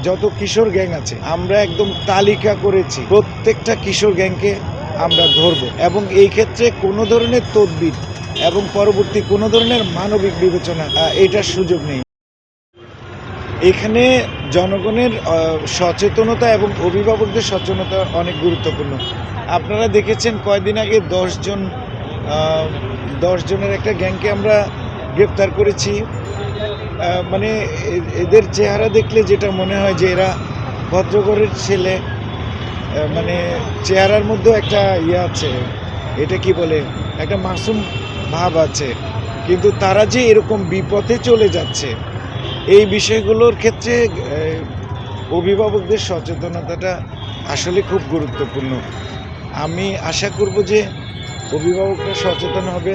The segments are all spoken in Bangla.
যত কিশোর গ্যাং আছে আমরা একদম তালিকা করেছি, প্রত্যেকটা কিশোর গ্যাংকে আমরা ধরব এবং এই ক্ষেত্রে কোনো ধরনের তদবির এবং পরবর্তী কোনো ধরনের মানবিক বিবেচনা এটার সুযোগ নেই। এখানে জনগণের সচেতনতা এবং অভিভাবকদের সচেতনতা অনেক গুরুত্বপূর্ণ। আপনারা দেখেছেন কয়েকদিন আগে 10 জনের একটা গ্যাংকে আমরা গ্রেপ্তার করেছি। মানে এদের চেহারা দেখলে যেটা মনে হয় যে এরা ভদ্রঘরের ছেলে, মানে চেহারার মধ্যেও একটা আছে, এটা কি বলে, একটা মাসুম ভাব আছে, কিন্তু তারা যে এরকম বিপথে চলে যাচ্ছে এই বিষয়গুলোর ক্ষেত্রে অভিভাবকদের সচেতনতাটা আসলে খুব গুরুত্বপূর্ণ। আমি আশা করব যে অভিভাবকরা সচেতন হবে,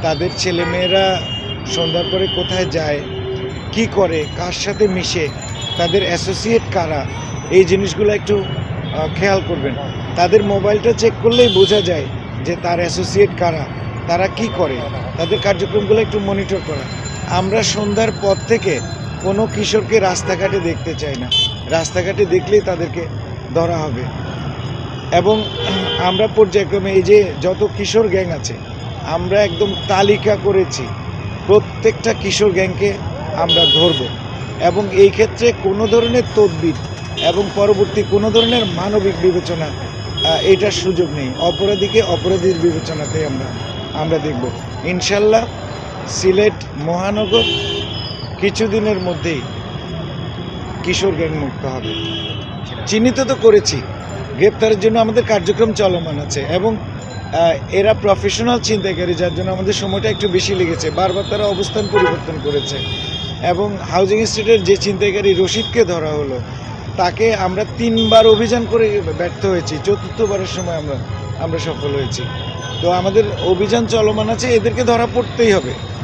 তাদের ছেলেমেয়েরা সন্ধ্যার পরে কোথায় যায়, কি করে, কার সাথে মিশে, তাদের অ্যাসোসিয়েট কারা, এই জিনিসগুলো একটু খেয়াল করবেন। তাদের মোবাইলটা চেক করলেই বোঝা যায় যে তার অ্যাসোসিয়েট কারা, তারা কি করে, তাদের কার্যক্রমগুলো একটু মনিটর করা। আমরা সন্ধ্যার পর থেকে কোনো কিশোরকে রাস্তাঘাটে দেখতে চাই না, রাস্তাঘাটে দেখলেই তাদেরকে ধরা হবে। এবং আমরা পর্যায়ক্রমে এই যে যত কিশোর গ্যাং আছে আমরা একদম তালিকা করেছি, প্রত্যেকটা কিশোর গ্যাংকে আমরা ধরব এবং এই ক্ষেত্রে কোনো ধরনের তদবির এবং পরবর্তী কোনো ধরনের মানবিক বিবেচনা এটার সুযোগ নেই। অপরাধীকে অপরাধীর বিবেচনাতে আমরা দেখব। ইনশাল্লাহ সিলেট মহানগর কিছুদিনের মধ্যেই কিশোর গ্যাং মুক্ত হবে। চিহ্নিত তো করেছি, গ্রেপ্তারের জন্য আমাদের কার্যক্রম চলমান আছে এবং এরা প্রফেশনাল ছিনতাইকারী, যার জন্য আমাদের সময়টা একটু বেশি লেগেছে। বারবার তারা অবস্থান পরিবর্তন করেছে এবং হাউজিং এস্টেটের যে ছিনতাইকারী রশিদকে ধরা হলো, তাকে আমরা 3বার অভিযান করে ব্যর্থ হয়েছি, 4র্থবারের সময় আমরা সফল হয়েছি। তো আমাদের অভিযান চলমান আছে, এদেরকে ধরা পড়তেই হবে।